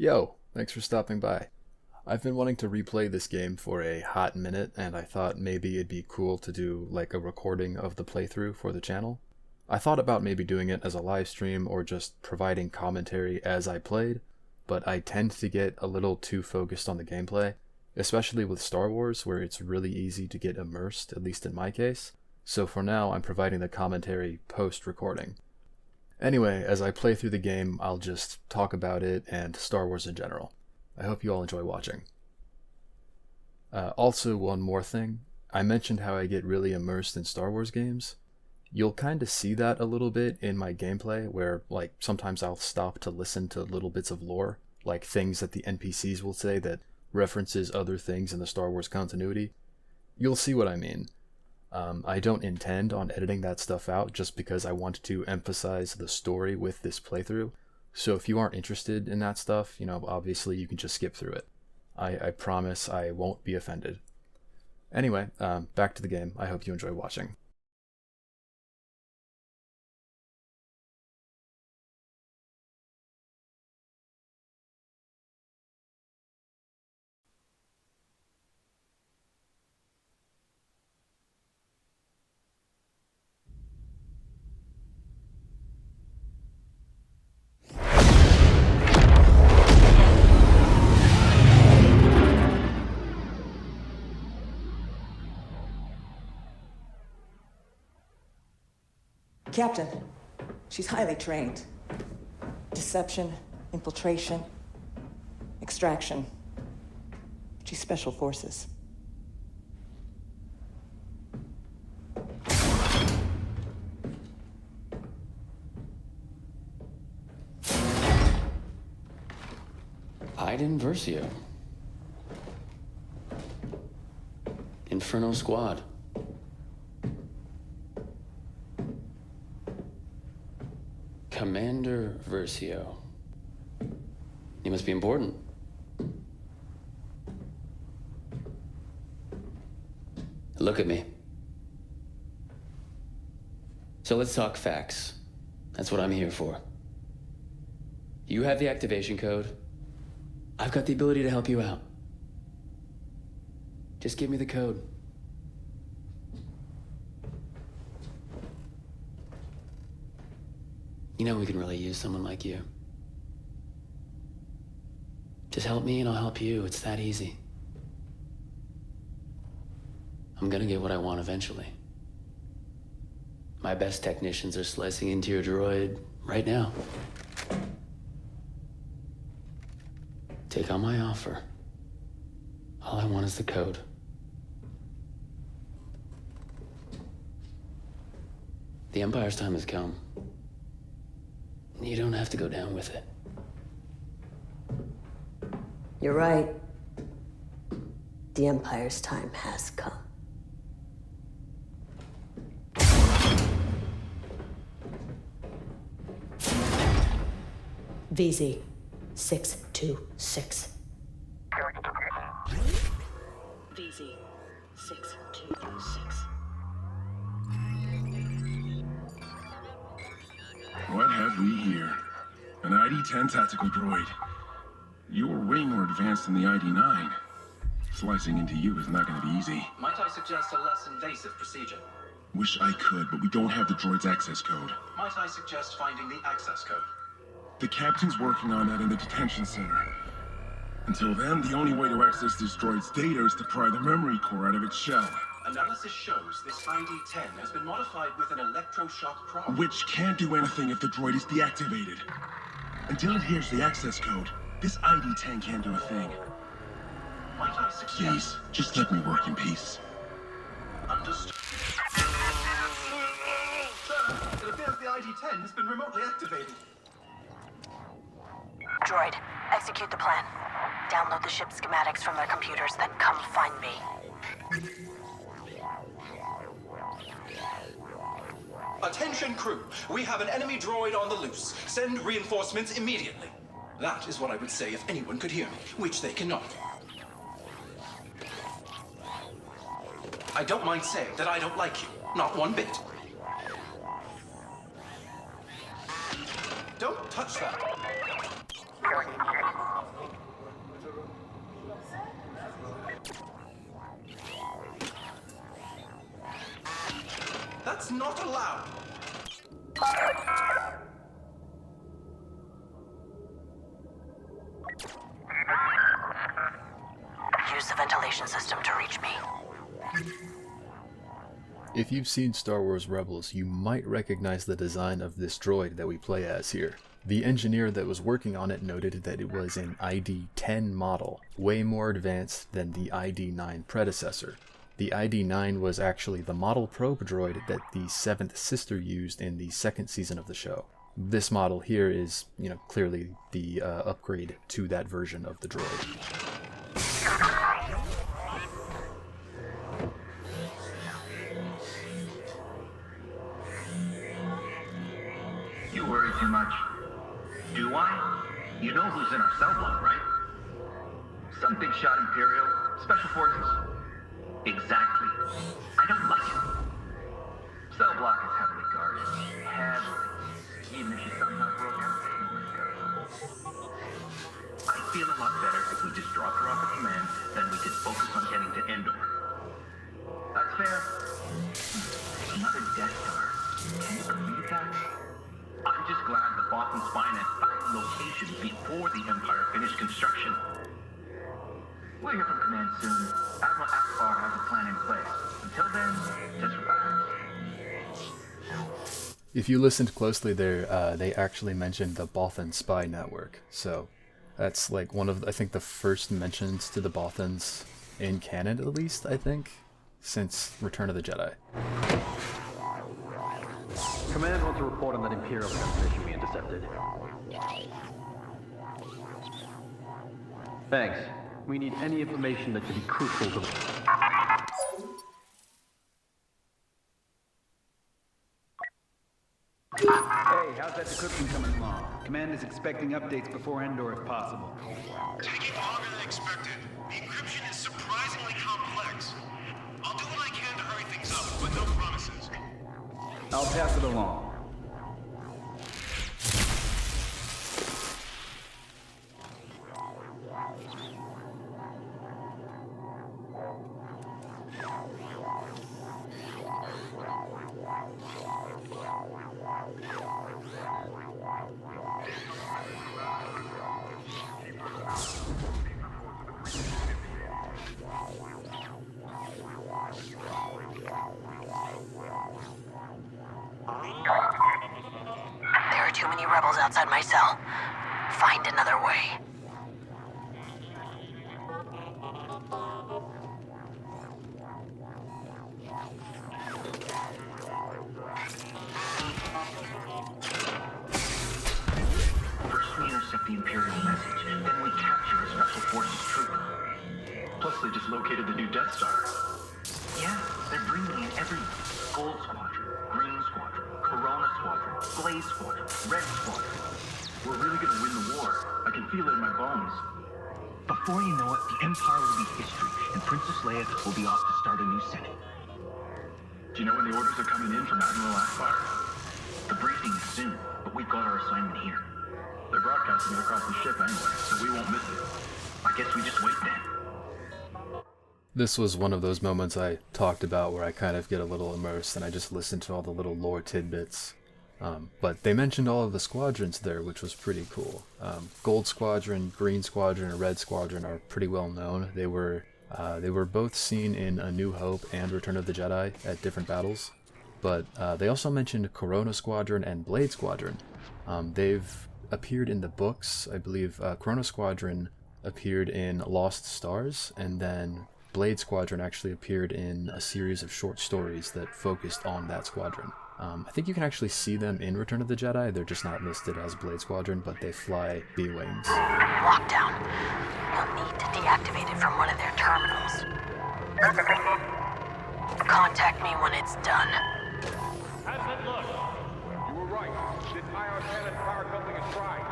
Yo, thanks for stopping by. I've been wanting to replay this game for a hot minute, and I thought maybe it'd be cool to do like a recording of the playthrough for the channel. I thought about maybe doing it as a live stream or just providing commentary as I played, but I tend to get a little too focused on the gameplay, especially with Star Wars where it's really easy to get immersed, at least in my case. So for now, I'm providing the commentary post-recording. Anyway, as I play through the game, I'll just talk about it and Star Wars in general. I hope you all enjoy watching. Also, one more thing. I mentioned how I get really immersed in Star Wars games. You'll kind of see that a little bit in my gameplay, where like sometimes I'll stop to listen to little bits of lore, like things that the NPCs will say that references other things in the Star Wars continuity. You'll see what I mean. I don't intend on editing that stuff out just because I want to emphasize the story with this playthrough. So if you aren't interested in that stuff, obviously you can just skip through it. I promise I won't be offended. Anyway, back to the game. I hope you enjoy watching. Captain, she's highly trained. Deception, infiltration, extraction. She's special forces. Iden Versio. Inferno Squad. Commander Versio. You must be important. Look at me. So let's talk facts. That's what I'm here for. You have the activation code. I've got the ability to help you out. Just give me the code. You know we can really use someone like you. Just help me and I'll help you. It's that easy. I'm gonna get what I want eventually. My best technicians are slicing into your droid right now. Take on my offer. All I want is the code. The Empire's time has come. You don't have to go down with it. You're right. The Empire's time has come. VZ 626. VZ 626. What have we here? An ID-10 tactical droid. You're way more advanced than the ID-9. Slicing into you is not going to be easy. Might I suggest a less invasive procedure? Wish I could, but we don't have the droid's access code. Might I suggest finding the access code? The captain's working on that in the detention center. Until then, the only way to access this droid's data is to pry the memory core out of its shell. Analysis shows this ID-10 has been modified with an electroshock prop. Which can't do anything if the droid is deactivated. Until it hears the access code, this ID-10 can't do a thing. Might I suggest... Please, just let me work in peace. Understood. Sir, it appears the ID-10 has been remotely activated. Droid, execute the plan. Download the ship schematics from their computers, then come find me. Attention crew, we have an enemy droid on the loose. Send reinforcements immediately. That is what I would say if anyone could hear me, which they cannot. I don't mind saying that I don't like you, not one bit. Don't touch that. That's not allowed. Use the ventilation system to reach me. If you've seen Star Wars Rebels, you might recognize the design of this droid that we play as here. The engineer that was working on it noted that it was an ID-10 model, way more advanced than the ID-9 predecessor. The ID-9 was actually the model probe droid that the 7th Sister used in the 2nd season of the show. This model here is, clearly the upgrade to that version of the droid. You worry too much. Do I? You know who's in our cell block, right? Some big shot Imperial, Special Forces. Exactly. I don't like it. Cell block is heavily guarded. Heavily. Even if she somehow broke out, I'd feel a lot better if we just dropped her off at command, then we could focus on getting to Endor. That's fair. Another Death Star. Can you believe that? I'm just glad the Bothans finance found locations before the Empire finished construction. We'll hear from command soon. Admiral Akbar has a plan in place. Until then, just relax. If you listened closely there, they actually mentioned the Bothan spy network. So that's like one of, I think, the first mentions to the Bothans in canon, at least, I think, since Return of the Jedi. Command wants a report on that Imperial transmission we intercepted. Thanks. We need any information that could be crucial to... Hey, how's that decryption coming along? Command is expecting updates before Endor if possible. Taking longer than expected. The encryption is surprisingly complex. I'll do what I can to hurry things up, but no promises. I'll pass it along. There are too many rebels outside my cell. Find another way. First we intercept the Imperial message, then we capture a Special Forces trooper. Plus they just located the new Death Star. Yeah, they're bringing in every Gold Squadron, Green Squadron, Corona Squadron, Blaze Squadron, Red Squadron. We're really gonna win the war. I can feel it in my bones. Before you know it, the Empire will be history, and Princess Leia will be off to start a new Senate. Do you know when the orders are coming in from Admiral Akbar? The briefing is soon, but we've got our assignment here. They're broadcasting it across the ship anyway, so we won't miss it. I guess we just wait then. This was one of those moments I talked about where I kind of get a little immersed and I just listened to all the little lore tidbits. But they mentioned all of the squadrons there, which was pretty cool. Gold Squadron, Green Squadron, and Red Squadron are pretty well known. They were both seen in A New Hope and Return of the Jedi at different battles. But they also mentioned Corona Squadron and Blade Squadron. They've appeared in the books. I believe Corona Squadron appeared in Lost Stars, and then Blade Squadron actually appeared in a series of short stories that focused on that squadron. I think you can actually see them in Return of the Jedi. They're just not listed as Blade Squadron, but they fly B-Wings. Lockdown. You'll need to deactivate it from one of their terminals. Contact me when it's done. How's it look? You were right. This ion cannon power coupling is fried.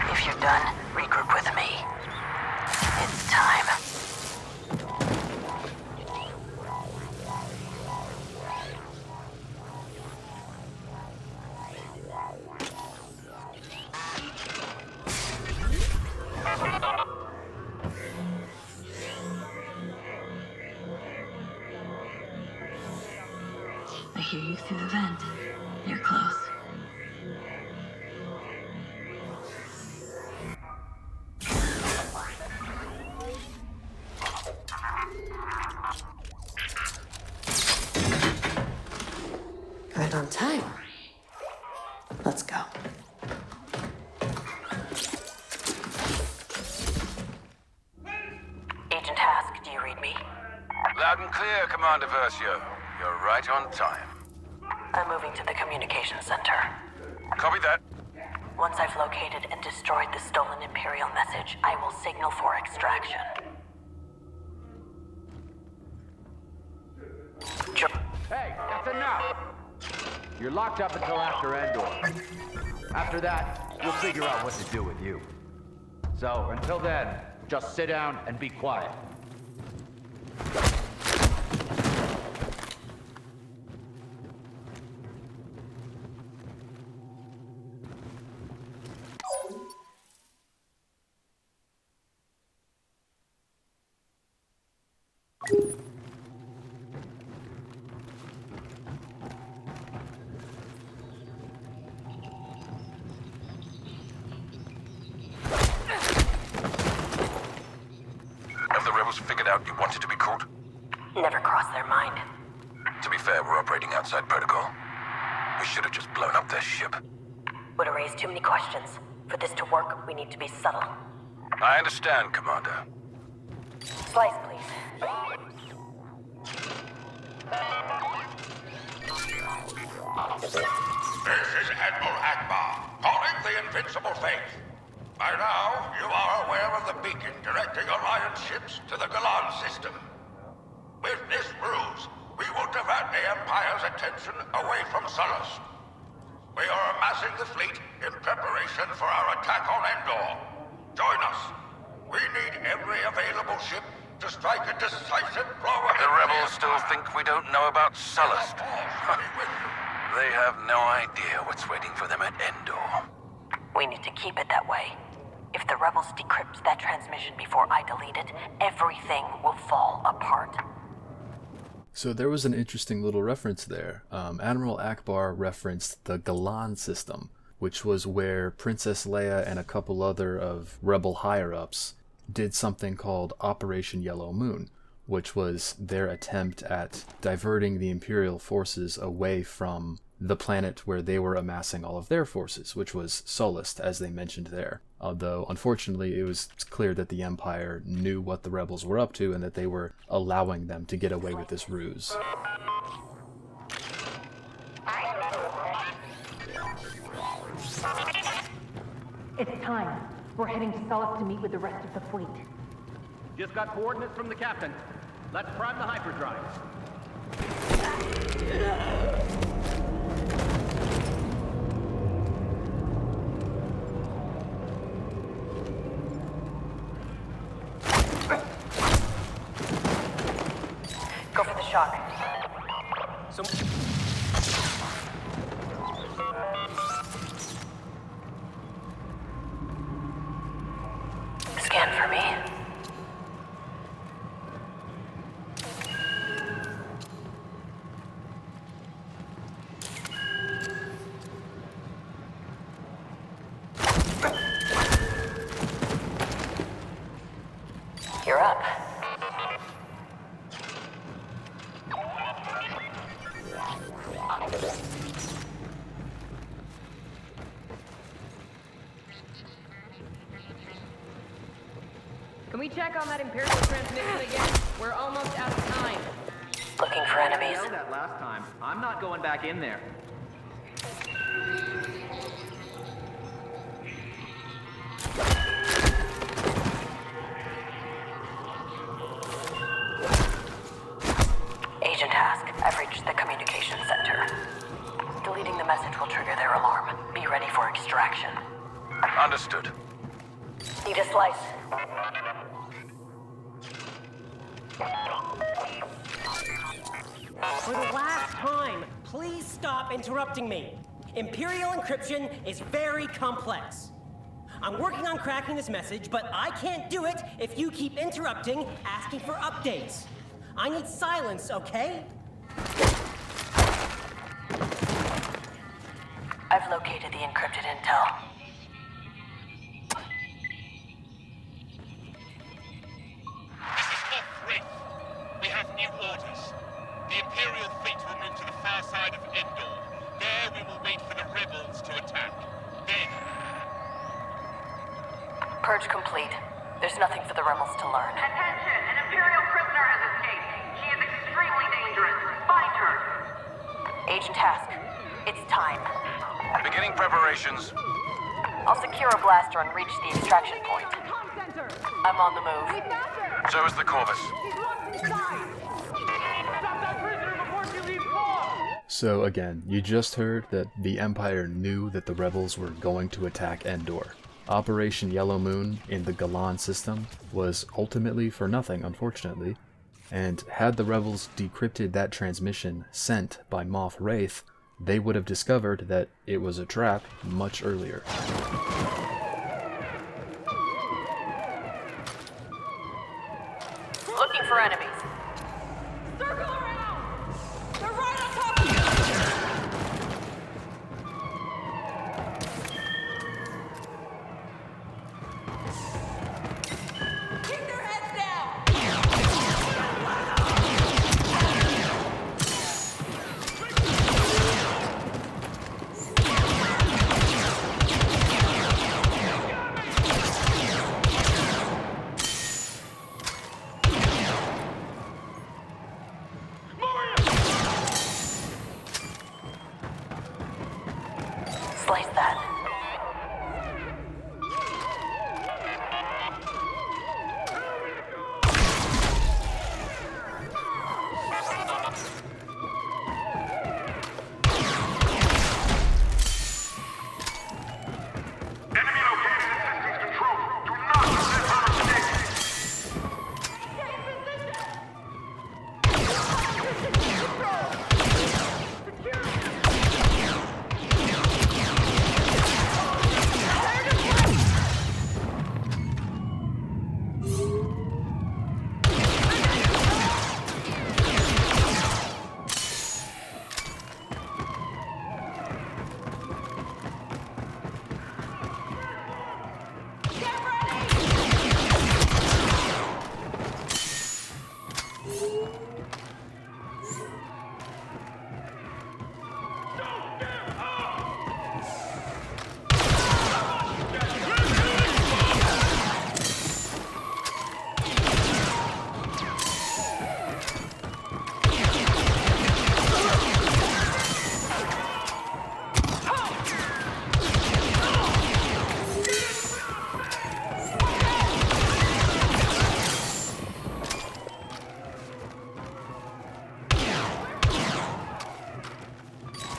If you're done, regroup with me. It's time. time. Let's go. Agent Hask, do you read me? Loud and clear, Commander Versio. You're right on time. I'm moving to the communications center. Copy that. Once I've located and destroyed the stolen Imperial message, I will signal for extraction. Hey, that's enough! You're locked up until after Endor. After that, we'll figure out what to do with you. So, until then, just sit down and be quiet. Have the rebels figured out you wanted to be caught? Never crossed their mind. To be fair, we're operating outside protocol. We should have just blown up their ship. Would have raised too many questions. For this to work, we need to be subtle. I understand, Commander. Slice, please. This is Admiral Akbar, calling the Invincible Faith. By now, you are aware of the beacon directing Alliance ships to the Galan system. With this ruse, we will divert the Empire's attention away from Sullust. We are amassing the fleet in preparation for our attack on Endor. Join us. We need every available ship to strike a decisive blow at The rebels still think we don't know about Sullust. They have no idea what's waiting for them at Endor. We need to keep it that way. If the rebels decrypt that transmission before I delete it, everything will fall apart. So there was an interesting little reference there. Admiral Akbar referenced the Galan system, which was where Princess Leia and a couple other of rebel higher-ups did something called Operation Yellow Moon, which was their attempt at diverting the Imperial forces away from the planet where they were amassing all of their forces, which was Sullust, as they mentioned there. Although, unfortunately, it was clear that the Empire knew what the rebels were up to and that they were allowing them to get away with this ruse. It's time. We're heading to Sullust to meet with the rest of the fleet. Just got coordinates from the captain. Let's prime the hyperdrive. Go for the shock. Scan for me. You're up. Can we check on that Imperial transmission again? We're almost out of time. Looking for enemies. I yelled that last time. I'm not going back in there. Agent Hask, I've reached the communications center. Deleting the message will trigger their alarm. Be ready for extraction. Understood. Need a slice. For the last time, please stop interrupting me. Imperial encryption is very complex. I'm working on cracking this message, but I can't do it if you keep interrupting, asking for updates. I need silence, okay? I've located the encrypted intel. This is Moff Raythe. We have new orders. The Imperial fleet will move to the far side of Endor. There Purge complete. There's nothing for the rebels to learn. Attention! An Imperial prisoner has escaped. She is extremely dangerous. Find her. Agent Hask, it's time. Beginning preparations. I'll secure a blaster and reach the extraction point. I'm on the move. So is the Corvus. So again, you just heard that the Empire knew that the rebels were going to attack Endor. Operation Yellow Moon in the Galan system was ultimately for nothing, unfortunately, and had the rebels decrypted that transmission sent by Moff Raythe, they would have discovered that it was a trap much earlier. Looking for enemies. Circle around! They're right on top of you! Keep their heads down! Slice that.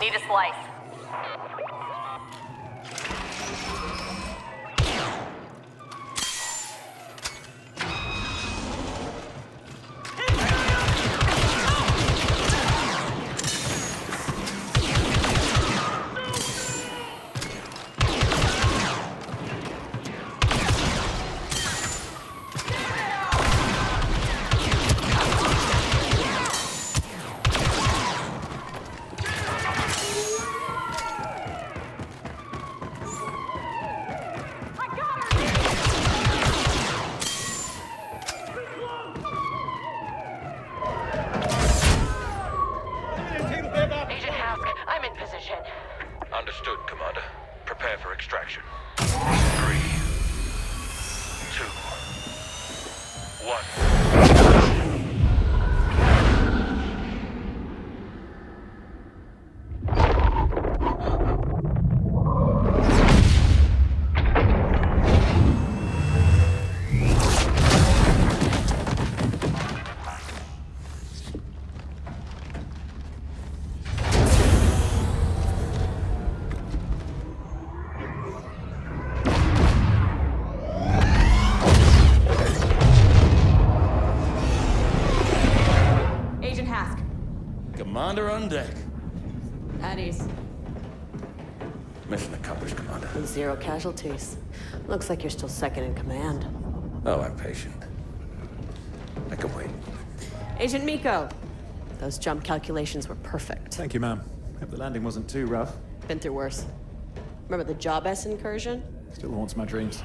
Need a slice. Agent Hask, I'm in position. Understood, Commander. Prepare for extraction. 3, 2, 1. Agent Hask. Commander on deck. At ease. Mission accomplished, Commander. 0 casualties. Looks like you're still second in command. Oh, I'm patient. I can wait. Agent Miko, those jump calculations were perfect. Thank you, ma'am. Hope the landing wasn't too rough. Been through worse. Remember the Job S incursion? Still haunts my dreams.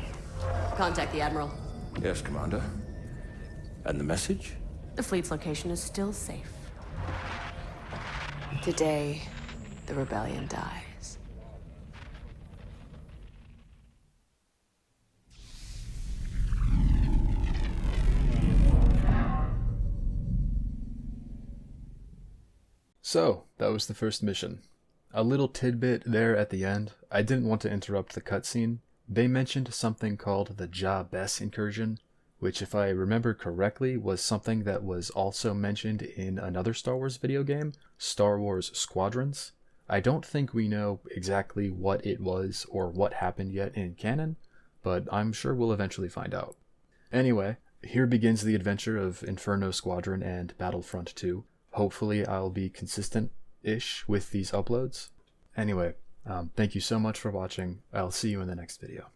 Contact the Admiral. Yes, Commander. And the message? The fleet's location is still safe. Today, the rebellion dies. So, that was the first mission. A little tidbit there at the end. I didn't want to interrupt the cutscene. They mentioned something called the Ja-Bess incursion, which, if I remember correctly, was something that was also mentioned in another Star Wars video game, Star Wars Squadrons. I don't think we know exactly what it was or what happened yet in canon, but I'm sure we'll eventually find out. Anyway, here begins the adventure of Inferno Squadron and Battlefront 2. Hopefully I'll be consistent-ish with these uploads. Anyway, thank you so much for watching. I'll see you in the next video.